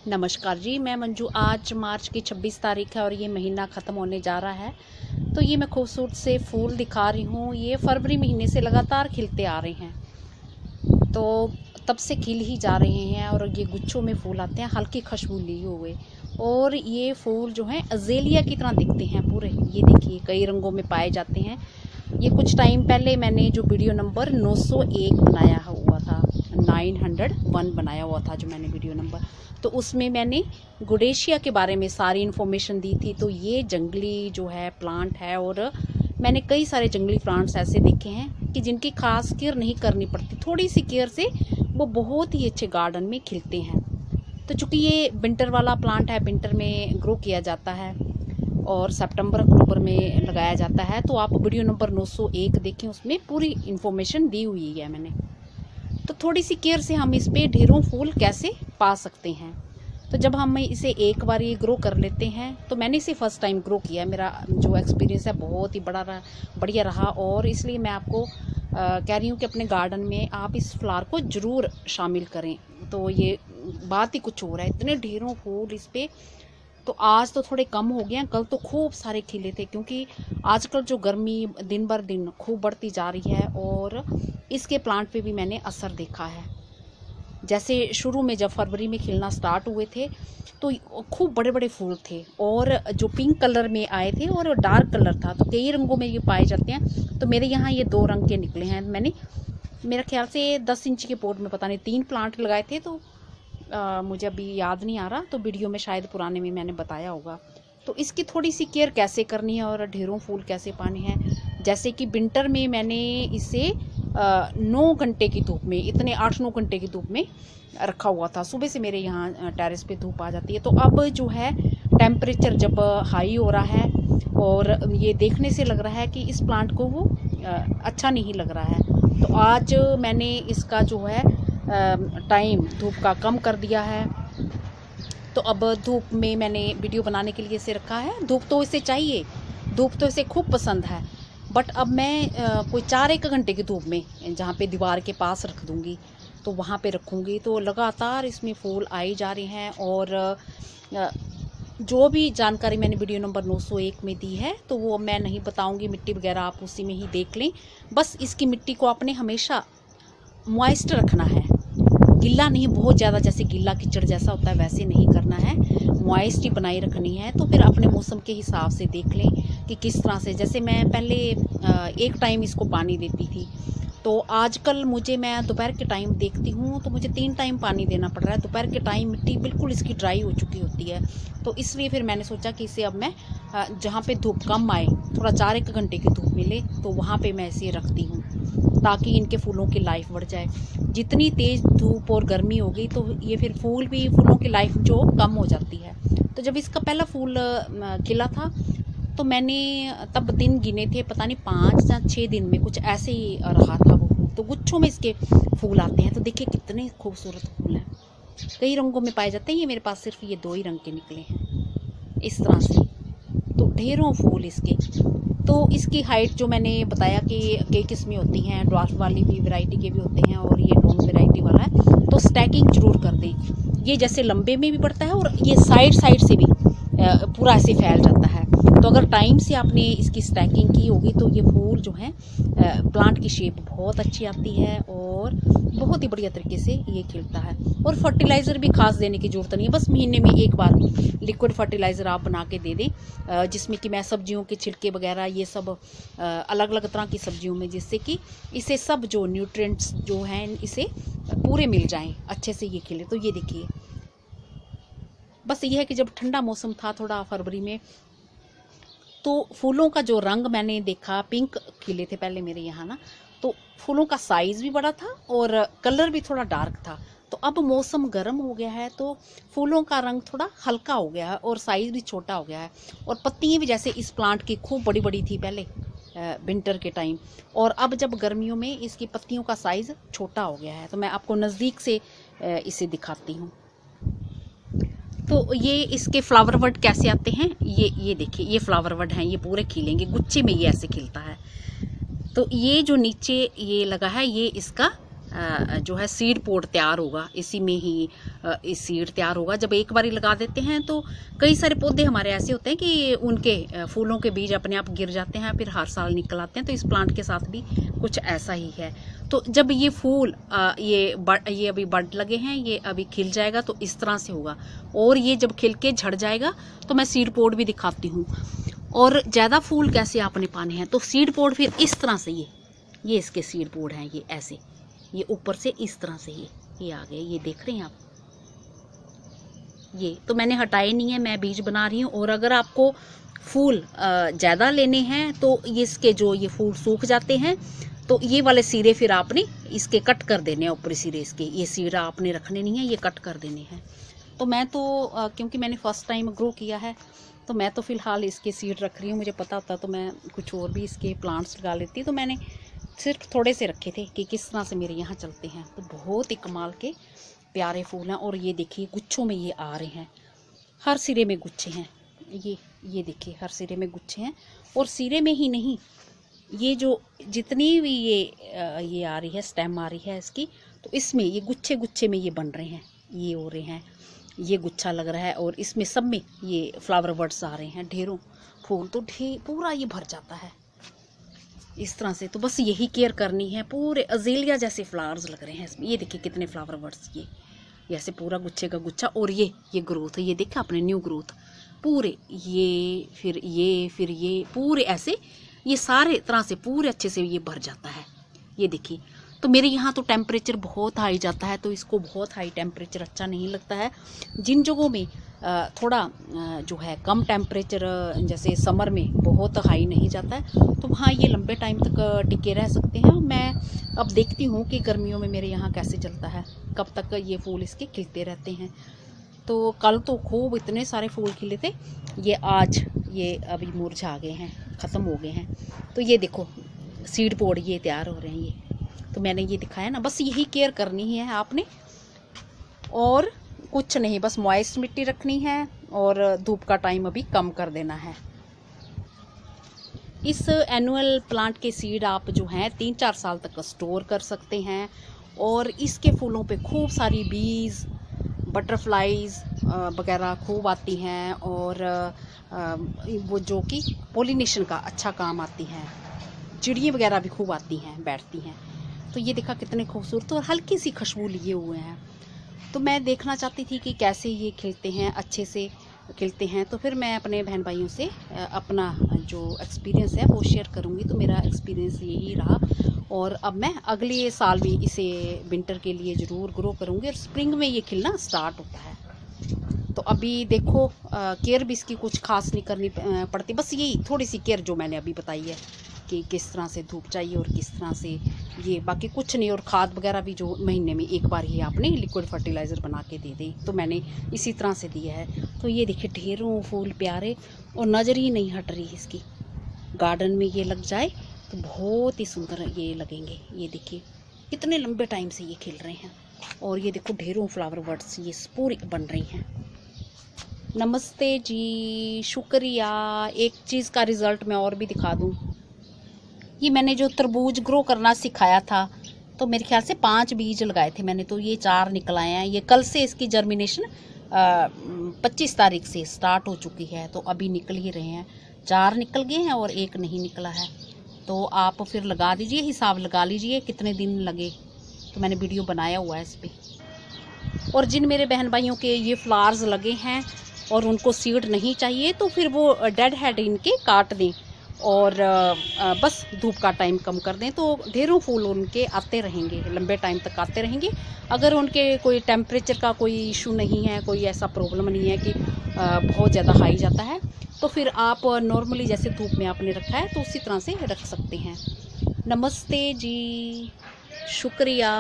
नमस्कार जी, मैं मंजू। आज मार्च की 26 तारीख है और ये महीना ख़त्म होने जा रहा है। तो ये मैं खूबसूरत से फूल दिखा रही हूँ। ये फरवरी महीने से लगातार खिलते आ रहे हैं, तो तब से खिल ही जा रहे हैं और ये गुच्छों में फूल आते हैं, हल्की खुशबू लिए हुए। और ये फूल जो हैं अज़ेलिया की तरह दिखते हैं पूरे। ये देखिए, कई रंगों में पाए जाते हैं। ये कुछ टाइम पहले मैंने जो वीडियो नंबर 901 बनाया हुआ था, 901 बनाया हुआ था जो मैंने वीडियो नंबर, तो उसमें मैंने गुडेशिया के बारे में सारी इन्फॉर्मेशन दी थी। तो ये जंगली जो है प्लांट है, और मैंने कई सारे जंगली प्लांट्स ऐसे देखे हैं कि जिनकी खास केयर नहीं करनी पड़ती, थोड़ी सी केयर से वो बहुत ही अच्छे गार्डन में खिलते हैं। तो चूँकि ये विंटर वाला प्लांट है, विंटर में ग्रो किया जाता है और सितंबर अक्टूबर में लगाया जाता है। तो आप वीडियो नंबर 901 देखें, उसमें पूरी इन्फॉर्मेशन दी हुई है मैंने। तो थोड़ी सी केयर से हम इस पे ढेरों फूल कैसे पा सकते हैं। तो जब हम इसे एक बार ये ग्रो कर लेते हैं, तो मैंने इसे फर्स्ट टाइम ग्रो किया, मेरा जो एक्सपीरियंस है बहुत ही बढ़िया रहा। और इसलिए मैं आपको कह रही हूँ कि अपने गार्डन में आप इस फ्लावर को ज़रूर शामिल करें। तो ये बात ही कुछ और है, इतने ढेरों फूल इस पर। तो आज तो थोड़े कम हो गए हैं, कल तो खूब सारे खिले थे, क्योंकि आजकल जो गर्मी दिन बर दिन खूब बढ़ती जा रही है और इसके प्लांट पे भी मैंने असर देखा है। जैसे शुरू में जब फरवरी में खिलना स्टार्ट हुए थे तो खूब बड़े बड़े फूल थे, और जो पिंक कलर में आए थे और डार्क कलर था। तो कई रंगों में ये पाए जाते हैं। तो मेरे यहाँ ये 2 रंग के निकले हैं। मैंने मेरा ख्याल से 10 इंच के पॉट में पता नहीं 3 प्लांट लगाए थे। तो मुझे अभी याद नहीं आ रहा, तो वीडियो में शायद पुराने में मैंने बताया होगा। तो इसकी थोड़ी सी केयर कैसे करनी है और ढेरों फूल कैसे पाने हैं। जैसे कि विंटर में मैंने इसे 9 घंटे की धूप में, इतने 8-9 घंटे की धूप में रखा हुआ था। सुबह से मेरे यहाँ टेरेस पे धूप आ जाती है। तो अब जो है टेम्परेचर जब हाई हो रहा है और ये देखने से लग रहा है कि इस प्लांट को वो अच्छा नहीं लग रहा है। तो आज मैंने इसका जो है टाइम धूप का कम कर दिया है। तो अब धूप में मैंने वीडियो बनाने के लिए इसे रखा है। धूप तो इसे चाहिए, धूप तो इसे खूब पसंद है। बट अब मैं कोई 4-1 घंटे की धूप में, जहाँ पे दीवार के पास रख दूँगी, तो वहाँ पे रखूँगी। तो लगातार इसमें फूल आए जा रहे हैं। और जो भी जानकारी मैंने वीडियो नंबर 901 में दी है, तो वो मैं नहीं बताऊँगी। मिट्टी वगैरह आप उसी में ही देख लें। बस इसकी मिट्टी को आपने हमेशा मॉइस्ट रखना है, गिल्ला नहीं, बहुत ज़्यादा जैसे गिल्ला कीचड़ जैसा होता है वैसे नहीं करना है, मॉइस्टी बनाई रखनी है। तो फिर अपने मौसम के हिसाब से देख लें कि किस तरह से। जैसे मैं पहले एक टाइम इसको पानी देती थी, तो आजकल मैं दोपहर के टाइम देखती हूँ तो मुझे 3 टाइम पानी देना पड़ रहा है। दोपहर के टाइम मिट्टी बिल्कुल इसकी ड्राई हो चुकी होती है। तो इसलिए फिर मैंने सोचा कि इसे अब मैं जहाँ पे धूप कम आए, थोड़ा 4-1 घंटे की धूप मिले, तो वहाँ पे मैं इसे रखती हूँ, ताकि इनके फूलों की लाइफ बढ़ जाए। जितनी तेज़ धूप और गर्मी हो गई तो ये फिर फूलों की लाइफ जो कम हो जाती है। तो जब इसका पहला फूल खिला था, तो मैंने तब दिन गिने थे, पता नहीं 5 या 6 दिन में कुछ ऐसे ही रहा था वो। तो गुच्छों में इसके फूल आते हैं। तो देखिए कितने खूबसूरत फूल हैं, कई रंगों में पाए जाते हैं। ये मेरे पास सिर्फ ये 2 ही रंग के निकले हैं इस तरह से। तो ढेरों फूल इसके। तो इसकी हाइट जो मैंने बताया कि कई किस्में होती हैं, ड्वार्फ वाली भी वैरायटी के भी होते हैं और ये लॉन्ग वैरायटी वाला है। तो स्टैकिंग जरूर कर दें। ये जैसे लंबे में भी बढ़ता है और ये साइड से भी पूरा ऐसे फैल जाता है। तो अगर टाइम से आपने इसकी स्टैकिंग की होगी तो ये फूल जो हैं प्लांट की शेप बहुत अच्छी आती है और बहुत ही बढ़िया तरीके से ये खिलता है। और फर्टिलाइज़र भी खास देने की ज़रूरत नहीं है, बस महीने में एक बार लिक्विड फर्टिलाइज़र आप बना के दे दें, जिसमें कि मैं सब्जियों के छिलके वगैरह ये सब अलग अलग तरह की सब्जियों में, जिससे कि इसे सब जो न्यूट्रिएंट्स जो हैं इसे पूरे मिल जाएं, अच्छे से ये खिले। तो ये देखिए, बस ये है कि जब ठंडा मौसम था थोड़ा फरवरी में, तो फूलों का जो रंग मैंने देखा, पिंक खिले थे पहले मेरे यहाँ ना, तो फूलों का साइज़ भी बड़ा था और कलर भी थोड़ा डार्क था। तो अब मौसम गर्म हो गया है तो फूलों का रंग थोड़ा हल्का हो गया है और साइज़ भी छोटा हो गया है। और पत्तियाँ भी जैसे इस प्लांट की खूब बड़ी बड़ी थी पहले विंटर के टाइम, और अब जब गर्मियों में इसकी पत्तियों का साइज़ छोटा हो गया है। तो मैं आपको नज़दीक से इसे दिखाती हूँ। तो ये इसके फ्लावर बड कैसे आते हैं, ये देखिए, ये फ्लावर बड हैं, ये पूरे खिलेंगे, गुच्छे में ये ऐसे खिलता है। तो ये जो नीचे ये लगा है, ये इसका जो है सीड पोड तैयार होगा, इसी में ही इस सीड तैयार होगा। जब एक बारी लगा देते हैं तो कई सारे पौधे हमारे ऐसे होते हैं कि उनके फूलों के बीज अपने आप गिर जाते हैं, फिर हर साल निकल आते हैं। तो इस प्लांट के साथ भी कुछ ऐसा ही है। तो जब ये फूल ये अभी बड लगे हैं, ये अभी खिल जाएगा तो इस तरह से होगा, और ये जब खिल के झड़ जाएगा तो मैं सीड पोड भी दिखाती हूँ। और ज़्यादा फूल कैसे आपने पाने हैं, तो सीड पोड फिर इस तरह से ये इसके सीड पोड हैं, ये ऐसे, ये ऊपर से इस तरह से ये आ गए, ये देख रहे हैं आप। ये तो मैंने हटाए नहीं है, मैं बीज बना रही हूँ। और अगर आपको फूल ज़्यादा लेने हैं तो इसके जो ये फूल सूख जाते हैं तो ये वाले सिरे फिर आपने इसके कट कर देने हैं, ऊपरी सिरे इसके, ये सिरा आपने रखने नहीं है, ये कट कर देने हैं। तो मैं तो क्योंकि मैंने फर्स्ट टाइम ग्रो किया है तो मैं तो फ़िलहाल इसके सीड रख रही हूँ। मुझे पता होता तो मैं कुछ और भी इसके प्लांट्स लगा लेती, तो मैंने सिर्फ थोड़े से रखे थे कि किस तरह से मेरे यहाँ चलते हैं। तो बहुत ही कमाल के प्यारे फूल हैं। और ये देखिए गुच्छों में ये आ रहे हैं, हर सिरे में गुच्छे हैं, ये देखिए हर सिरे में गुच्छे हैं। और सिरे में ही नहीं, ये जो जितनी भी ये आ रही है, स्टेम आ रही है इसकी, तो इसमें ये गुच्छे गुच्छे में ये बन रहे हैं, ये हो रहे हैं, ये गुच्छा लग रहा है। और इसमें सब में ये फ्लावर बर्ड्स आ रहे हैं, ढेरों फूल, तो पूरा ये भर जाता है इस तरह से। तो बस यही केयर करनी है। पूरे अज़ेलिया जैसे फ्लावर्स लग रहे हैं इसमें, ये देखिए कितने फ्लावर बर्ड्स, ये ऐसे पूरा गुच्छे का गुच्छा। और ये ग्रोथ, ये देखा आपने, न्यू ग्रोथ पूरे, ये फिर ये पूरे ऐसे, ये सारे तरह से पूरे अच्छे से ये भर जाता है। ये देखिए, तो मेरे यहाँ तो टेम्परेचर बहुत हाई जाता है, तो इसको बहुत हाई टेम्परेचर अच्छा नहीं लगता है। जिन जगहों में थोड़ा जो है कम टेम्परेचर, जैसे समर में बहुत हाई नहीं जाता है, तो वहाँ ये लंबे टाइम तक टिके रह सकते हैं। मैं अब देखती हूँ कि गर्मियों में मेरे यहाँ कैसे चलता है, कब तक ये फूल इसके खिलते रहते हैं। तो कल तो खूब इतने सारे फूल खिले थे, ये आज ये अभी मुरझा गए हैं, ख़त्म हो गए हैं। तो ये देखो सीड पोड ये तैयार हो रहे हैं, ये तो मैंने ये दिखाया ना। बस यही केयर करनी है आपने, और कुछ नहीं, बस मॉइस्ट मिट्टी रखनी है और धूप का टाइम अभी कम कर देना है। इस एनुअल प्लांट के सीड आप जो हैं 3-4 साल तक स्टोर कर सकते हैं। और इसके फूलों पे खूब सारी बीज, बटरफ्लाइज वगैरह खूब आती हैं, और वो जो कि पोलिनेशन का अच्छा काम आती हैं, चिड़ियाँ वगैरह भी खूब आती हैं, बैठती हैं। तो ये देखा कितने खूबसूरत और हल्की सी खुशबू लिए हुए हैं। तो मैं देखना चाहती थी कि कैसे ये खिलते हैं, अच्छे से खिलते हैं। तो फिर मैं अपने बहन भाइयों से अपना जो एक्सपीरियंस है वो शेयर करूँगी। तो मेरा एक्सपीरियंस यही रहा, और अब मैं अगले साल भी इसे विंटर के लिए ज़रूर ग्रो करूँगी, और स्प्रिंग में ये खिलना स्टार्ट होता है। तो अभी देखो केयर भी इसकी कुछ खास नहीं करनी पड़ती, बस यही थोड़ी सी केयर जो मैंने अभी बताई है कि किस तरह से धूप चाहिए और किस तरह से ये, बाकी कुछ नहीं। और खाद वगैरह भी जो महीने में एक बार ही आपने लिक्विड फर्टिलाइज़र बना के दे दी, तो मैंने इसी तरह से दिया है। तो ये देखिए ढेरों फूल प्यारे, और नज़र ही नहीं हट रही इसकी। गार्डन में ये लग जाए तो बहुत ही सुंदर ये लगेंगे। ये देखिए कितने लंबे टाइम से ये खिल रहे हैं, और ये देखो ढेरों फ्लावर बर्ड्स ये पूरी बन रही हैं। नमस्ते जी, शुक्रिया। एक चीज़ का रिज़ल्ट मैं और भी दिखा दूँ, ये मैंने जो तरबूज ग्रो करना सिखाया था, तो मेरे ख्याल से 5 बीज लगाए थे मैंने, तो ये 4 निकल आए हैं। ये कल से इसकी जर्मिनेशन 25 तारीख से स्टार्ट हो चुकी है, तो अभी निकल ही रहे हैं। 4 निकल गए हैं और 1 नहीं निकला है। तो आप फिर लगा दीजिए, हिसाब लगा लीजिए कितने दिन लगे, तो मैंने वीडियो बनाया हुआ है इस पर। और जिन मेरे बहन भाइयों के ये फ्लावर्स लगे हैं और उनको सीड नहीं चाहिए, तो फिर वो डेड हेड इनके काट दें, और बस धूप का टाइम कम कर दें, तो ढेरों फूल उनके आते रहेंगे, लंबे टाइम तक आते रहेंगे। अगर उनके कोई टेम्परेचर का कोई इशू नहीं है, कोई ऐसा प्रॉब्लम नहीं है कि बहुत ज़्यादा हाई जाता है, तो फिर आप नॉर्मली जैसे धूप में आपने रखा है तो उसी तरह से रख सकते हैं। नमस्ते जी, शुक्रिया।